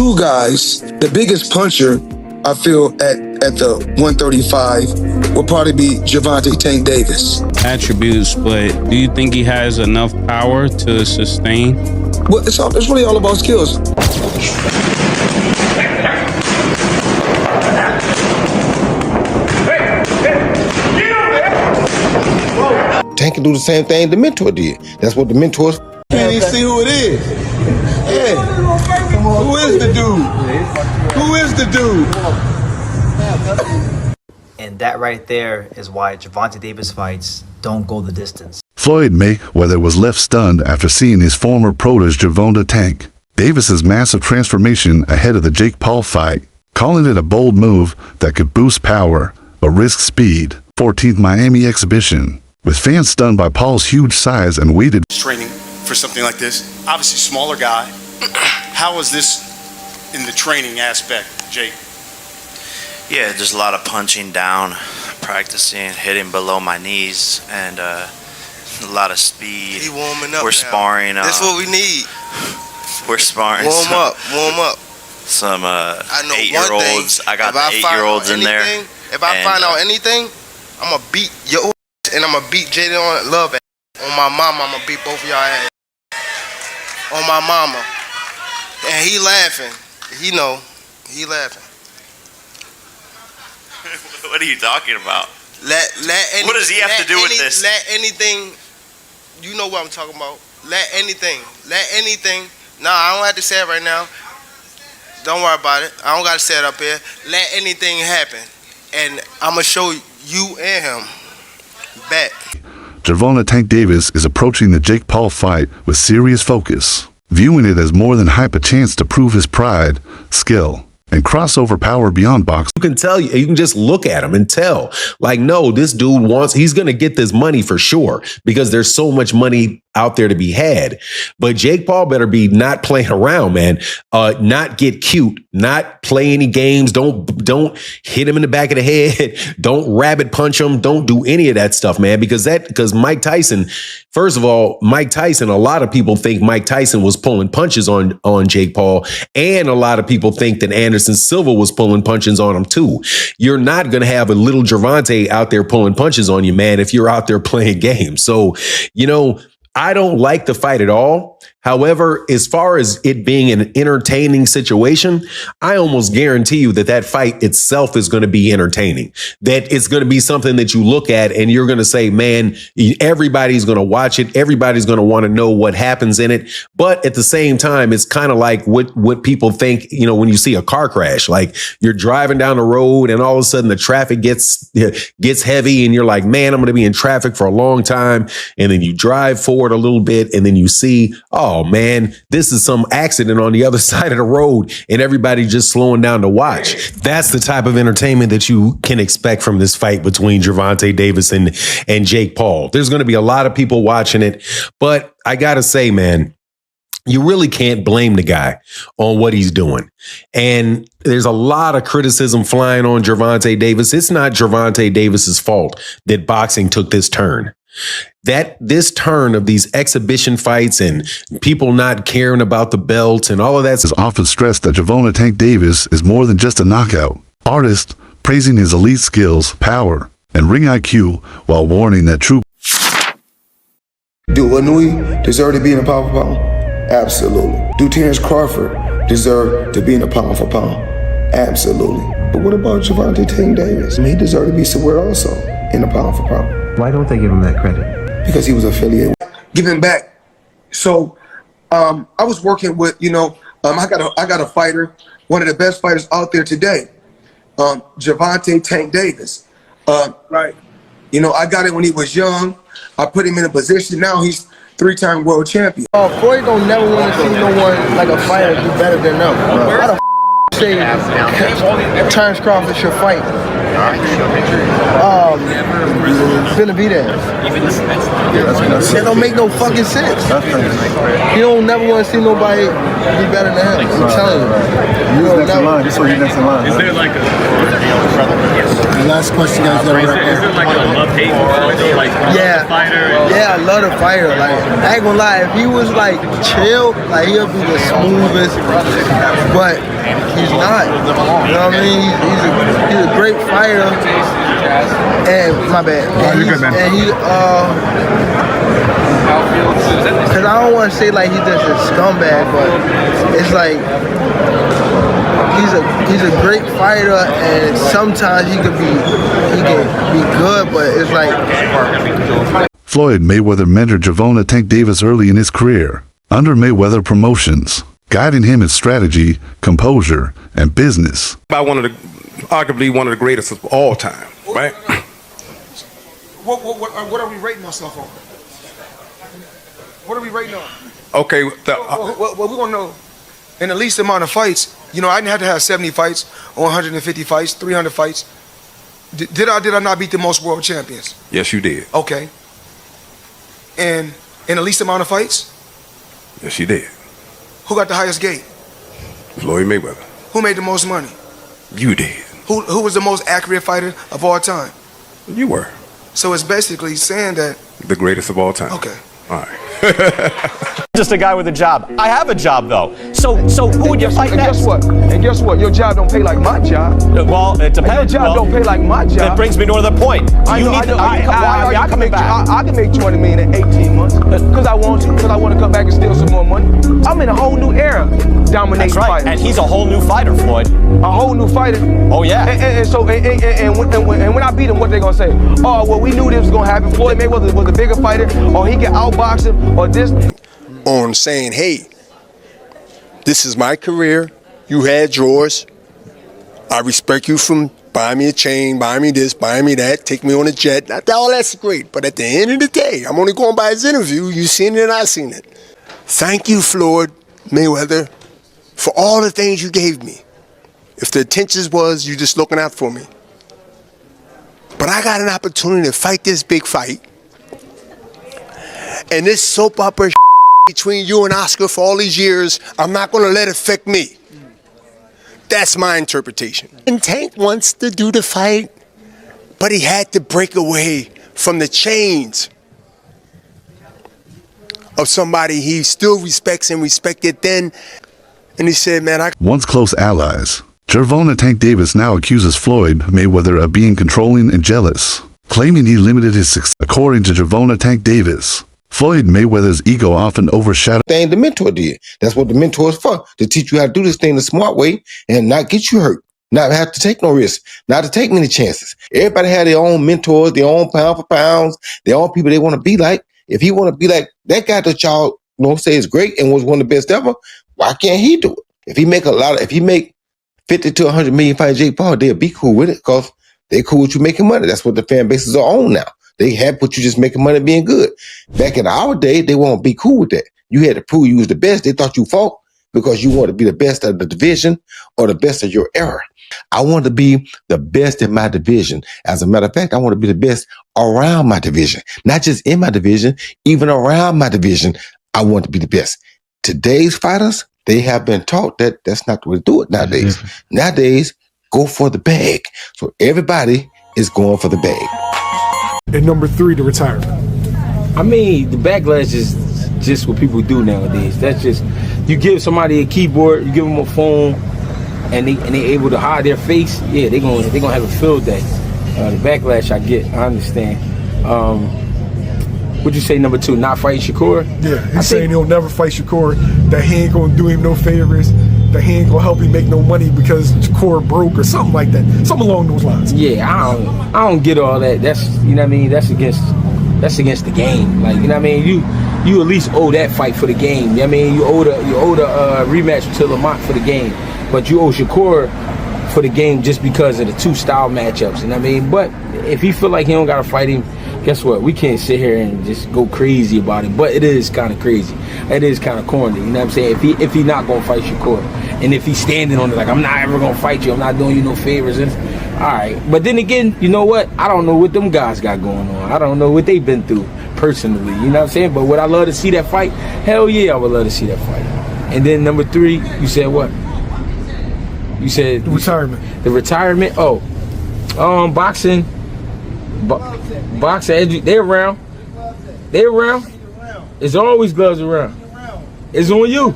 two guys, the biggest puncher, I feel, at the 135 will probably be Gervonta Tank Davis. Attributes, but do you think he has enough power to sustain? Well, it's really all about skills. Tank can do the same thing the mentor did. That's what the mentors. Can you see who it is? Yeah. Who is the dude? Who is the dude? And that right there is why Gervonta Davis fights don't go the distance. Floyd Mayweather was left stunned after seeing his former protege Gervonta Tank Davis's massive transformation ahead of the Jake Paul fight, calling it a bold move that could boost power but risk speed. 14th Miami exhibition. With fans stunned by Paul's huge size and weighted training for something like this, obviously smaller guy. How was this in the training aspect, Jake? Yeah, just a lot of punching down, practicing, hitting below my knees, and a lot of speed. He warming up. We're sparring. That's what we need. We're sparring. Warm up. Some I know 8-year-olds. I got the 8-year-olds in there. If I find out anything, I'm gonna beat your ass, and I'm gonna beat Jaden on Love ass. On my mama, I'm gonna beat both of y'all ass. On my mama. And he laughing. He know. He laughing. What are you talking about? What does he have to do with this? Let anything. You know what I'm talking about. Let anything. Nah, I don't have to say it right now. Don't worry about it. I don't gotta say it up here. Let anything happen. And I'm gonna show you and him. Bet. Gervonta Tank Davis is approaching the Jake Paul fight with serious focus, viewing it as more than hype, a chance to prove his pride, skill, and crossover power beyond boxing. You can tell, you can just look at him and tell, like, no, this dude he's going to get this money for sure because there's so much money out there to be had. But Jake Paul better be not playing around, man. Not get cute, not play any games. Don't hit him in the back of the head. Don't rabbit punch him. Don't do any of that stuff, man, because Mike Tyson, first of all, a lot of people think Mike Tyson was pulling punches on Jake Paul, and a lot of people think that Anderson Silva was pulling punches on him too. You're not going to have a little Gervonta out there pulling punches on you, man, if you're out there playing games. So, I don't like the fight at all. However, as far as it being an entertaining situation, I almost guarantee you that fight itself is going to be entertaining. That it's going to be something that you look at and you're going to say, man, everybody's going to watch it. Everybody's going to want to know what happens in it. But at the same time, it's kind of like what people think, when you see a car crash, like you're driving down the road and all of a sudden the traffic gets heavy and you're like, man, I'm going to be in traffic for a long time. And then you drive forward a little bit and then you see, oh man, this is some accident on the other side of the road and everybody just slowing down to watch. That's the type of entertainment that you can expect from this fight between Gervonta Davis and Jake Paul. There's going to be a lot of people watching it, but I got to say, man, you really can't blame the guy on what he's doing. And there's a lot of criticism flying on Gervonta Davis. It's not Gervonta Davis's fault that boxing took this turn. That this turn of these exhibition fights and people not caring about the belt and all of that is often stressed that Gervonta Tank Davis is more than just a knockout artist, praising his elite skills, power, and ring IQ while warning that true. Do Anui deserve to be in a pound for pound? Absolutely. Do Terrence Crawford deserve to be in a pound for pound? Absolutely. But what about Gervonta Tank Davis? He deserved to be somewhere also in a pound for pound. Why don't they give him that credit? Because he was affiliated. Giving back. So I was working with, I got a fighter, one of the best fighters out there today, Gervonta Tank Davis. Right. I got it when he was young. I put him in a position. Now he's 3-time world champion. Floyd don't never want to see no one like a fighter do better than them. Why the say Terrence Crawford should fight? Benavidez. That don't make no fucking sense. You don't never want to see nobody be better than him. I'm telling you. next in line. This will be next in line. Is there like a The last question, guys. is there like a love-hate with like Yeah, fighter? yeah, I love the fighter. Like, I ain't gonna lie, if he was like chill, like he'll be the smoothest. But he's not. You know what I mean? He's a great fighter. And my bad. And you're good, man. And he because I don't want to say like he's just a scumbag, but it's like he's a great fighter, and sometimes he can be good, but it's like Floyd Mayweather mentored Gervonta Tank Davis early in his career under Mayweather Promotions, guiding him in strategy, composure, and business. Arguably one of the greatest of all time, right? What are we rating ourselves on? What are we rating on? Okay, Well, we're gonna know in the least amount of fights. You know, I didn't have to have 70 fights or 150 fights, 300 fights. Did I not beat the most world champions? yes, you did. Okay. And in the least amount of fights, Yes, you did. who got the highest gate? Floyd Mayweather. Who made the most money? You did. Who was the most accurate fighter of all time? You were So it's basically saying that. the greatest of all time. Okay. All right. Just a guy with a job. I have a job though. So who would you fight next? And guess what? Your job don't pay like my job. Well, it depends. Your job don't pay like my job. That brings me to another point. I can make 200 million in 18 months because I want to. Because I want to come back and steal some more money. I'm in a whole new era, dominating That's right. fighters. And he's a whole new fighter, Floyd. A whole new fighter. Oh yeah. And when I beat him, what they gonna say? Oh well, we knew this was gonna happen. Floyd Mayweather was a bigger fighter, or he can outbox him, or this. On saying, hey, this is my career. You had yours. I respect you from buying me a chain, buying me this, buying me that, take me on a jet. All that's great. But at the end of the day, I'm only going by his interview. You seen it and I seen it. Thank you, Floyd Mayweather, for all the things you gave me. If the intentions was you just looking out for me. But I got an opportunity to fight this big fight. And this soap opera between you and Oscar for all these years, I'm not going to let it affect me. That's my interpretation. And Tank wants to do the fight, but he had to break away from the chains of somebody he still respects and respected then. And he said, man, Once close allies, Gervonta Tank Davis now accuses Floyd Mayweather of being controlling and jealous, claiming he limited his success. According to Gervonta Tank Davis, Floyd Mayweather's ego often overshadowed thing the mentor did. That's what the mentor is for, to teach you how to do this thing the smart way and not get you hurt, not have to take no risks, not to take many chances. Everybody had their own mentors, their own pound for pounds, their own people they want to be like. If he want to be like that guy that y'all say is great and was one of the best ever, why can't he do it? If he make if he make 50 to 100 million fighting Jake Paul, they'll be cool with it because they cool with you making money. That's what the fan bases are on now. They had put you just making money being good. Back in our day, they won't be cool with that. You had to prove you was the best. They thought you fought because you wanted to be the best of the division or the best of your era. I want to be the best in my division. As a matter of fact, I want to be the best around my division. Not just in my division, even around my division, I want to be the best. Today's fighters, they have been taught that that's not the way to do it nowadays. Mm-hmm. Nowadays, go for the bag. So everybody is going for the bag. And number 3, the retirement. I mean, the backlash is just what people do nowadays. That's just, you give somebody a keyboard, you give them a phone, and they able to hide their face. Yeah, they gonna have a field day. The backlash I get, I understand. What'd you say, number 2, not fight Shakur? Yeah, he's saying he'll never fight Shakur, that he ain't gonna do him no favors, that he ain't gonna help him make no money because Shakur broke or something like that. Something along those lines. Yeah, I don't get all that. That's, you know what I mean, that's against the game. Like, you know what I mean? You at least owe that fight for the game. You know what I mean? You owe the rematch to Lamont for the game. But you owe Shakur for the game just because of the 2 style matchups. You know what I mean? But if he feel like he don't gotta fight him, guess what? We can't sit here and just go crazy about it. But it is kind of crazy. It is kind of corny. You know what I'm saying? If he not gonna fight Shakur, and if he's standing on it like, I'm not ever gonna fight you, I'm not doing you no favors. And all right. But then again, you know what? I don't know what them guys got going on. I don't know what they've been through personally. You know what I'm saying? But would I love to see that fight? Hell yeah, I would love to see that fight. And then number 3, you said what? You said retirement. The retirement. Oh, boxing. Boxing. They around. They around. There's always gloves around. It's on you.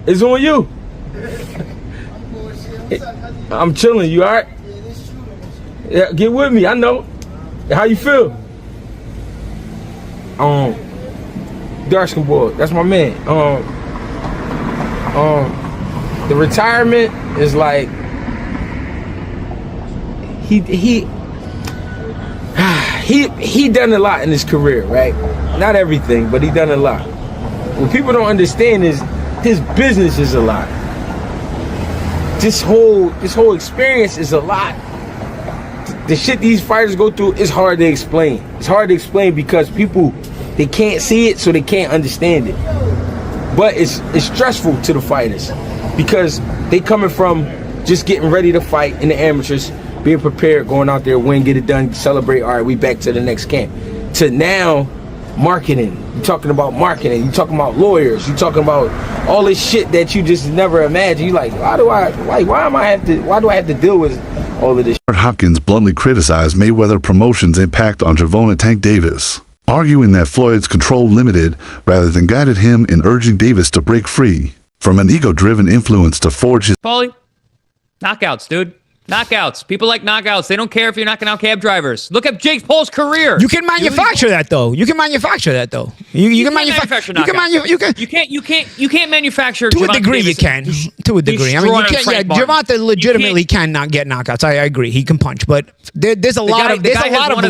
It's on you. I'm chilling. You all right? Yeah, get with me. I know. How you feel? Dark skin boy. That's my man. The retirement is like he done a lot in his career, right? Not everything, but he done a lot. What people don't understand is his business is a lot. This whole experience is a lot. The shit these fighters go through is hard to explain. It's hard to explain because people, they can't see it, so they can't understand it. But it's stressful to the fighters because they coming from just getting ready to fight in the amateurs, being prepared, going out there, win, get it done, celebrate, all right, we back to the next camp. To now, marketing. You're talking about marketing. You're talking about lawyers. You're talking about all this shit that you just never imagined. You like, why do I have to deal with all of this? Hopkins bluntly criticized Mayweather Promotions' impact on Gervonta "Tank" Davis, arguing that Floyd's control limited rather than guided him in urging Davis to break free from an ego-driven influence to forge his... Paulie, knockouts, dude. Knockouts. People like knockouts. They don't care if you're knocking out cab drivers. Look at Jake Paul's career. You can manufacture that though. You can manufacture that though. You can manufacture knockouts. You can't manufacture. To a degree, you can. To a degree. I mean, you can't. Yeah, Gervonta legitimately cannot get knockouts. I agree. He can punch, but there's a lot of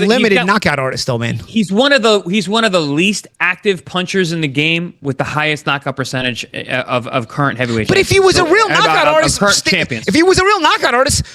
limited knockout artists though, man. He's one of the least active punchers in the game with the highest knockout percentage of current heavyweight. But if he was a real knockout artist, if he was a real knockout artist,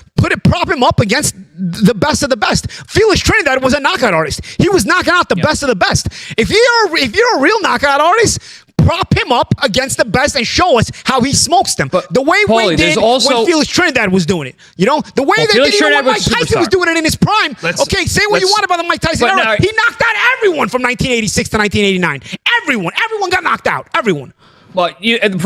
prop him up against the best of the best. Felix Trinidad was a knockout artist. He was knocking out the best of the best. If you're a real knockout artist, prop him up against the best and show us how he smokes them. But the way we did when Felix Trinidad was doing it. You know? The way they did even when Mike Tyson was doing it in his prime. Okay, say what you want about the Mike Tyson era. He knocked out everyone from 1986 to 1989. Everyone got knocked out. Everyone. Well,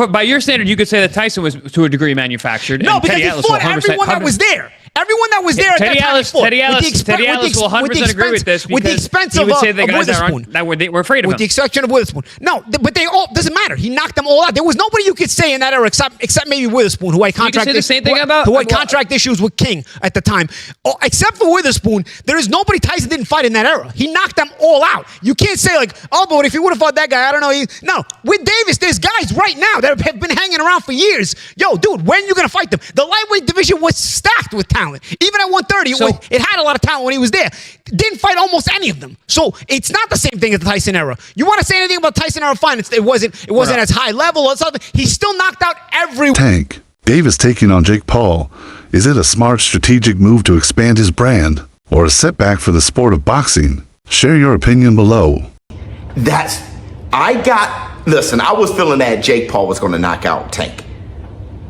by your standard, you could say that Tyson was to a degree manufactured. No, because he fought everyone that was there. Everyone that was there at that time fought. Teddy Ellis will 100% agree with this with the expense of Witherspoon. That we're afraid of him. With the exception of Witherspoon. No, but they all, doesn't matter. He knocked them all out. There was nobody you could say in that era except maybe Witherspoon, who had contract issues with King at the time. Except for Witherspoon, there is nobody Tyson didn't fight in that era. He knocked them all out. You can't say like, oh, but if he would have fought that guy, I don't know. No, with Davis, there's guys right now that have been hanging around for years. Yo, dude, when you gonna fight them? The lightweight division was stacked with talent. Even at 130, it had a lot of talent when he was there. Didn't fight almost any of them. So it's not the same thing as the Tyson era. You want to say anything about Tyson era? Fine. It wasn't as high level or something. He still knocked out everyone. Tank. Davis taking on Jake Paul. Is it a smart strategic move to expand his brand or a setback for the sport of boxing? Share your opinion below. Listen, I was feeling that Jake Paul was going to knock out Tank.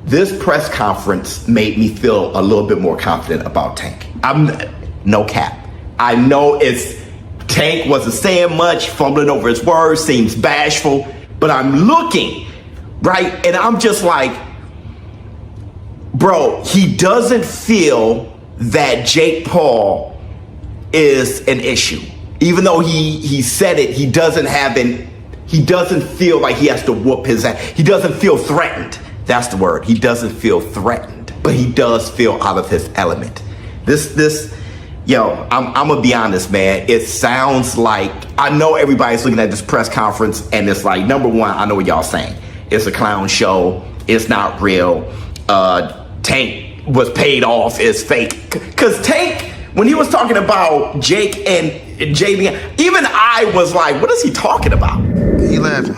This press conference made me feel a little bit more confident about Tank. I'm no cap. I know Tank wasn't saying much, fumbling over his words, seems bashful, but I'm looking, right? And I'm just like, bro, he doesn't feel that Jake Paul is an issue. Even though he said it, he doesn't feel like he has to whoop his ass. He doesn't feel threatened. That's the word. He doesn't feel threatened, but he does feel out of his element. I'm gonna be honest, man. It sounds like, I know everybody's looking at this press conference and it's like, number one, I know what y'all saying. It's a clown show. It's not real. Tank was paid off. It's fake. Cause Tank, when he was talking about Jake and JB, even I was like, what is he talking about? He laughing.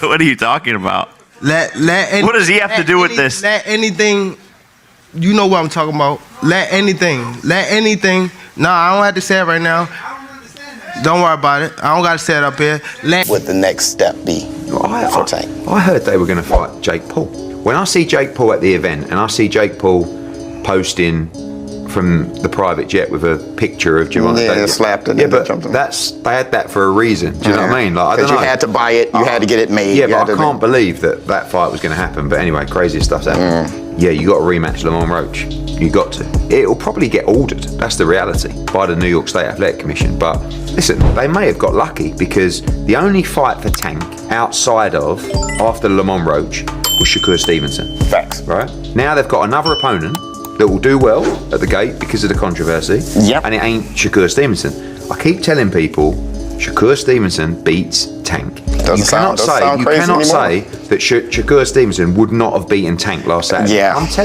What are you talking about? What does he have to do with this? Let anything, you know what I'm talking about. Let anything. No, I don't have to say it right now. Don't worry about it. I don't got to say it up here. What the next step be for Tank? I heard they were going to fight Jake Paul. When I see Jake Paul at the event and I see Jake Paul posting from the private jet with a picture of Gervonta Davis. Slapped it. Yeah, but they had that for a reason. Do you know what I mean? Like, I don't know. You had to buy it. You had to get it made. Yeah, but I can't believe that fight was going to happen. But anyway, crazy stuff's happened. Yeah, you got to rematch Lamont Roach. You got to. It'll probably get ordered. That's the reality by the New York State Athletic Commission. But listen, they may have got lucky because the only fight for Tank outside of after Lamont Roach was Shakur Stevenson. Facts. Right now they've got another opponent that will do well at the gate because of the controversy. Yep. And it ain't Shakur Stevenson. I keep telling people Shakur Stevenson beats Tank. You cannot say that Shakur Stevenson would not have beaten Tank last Saturday. Yeah. I'm telling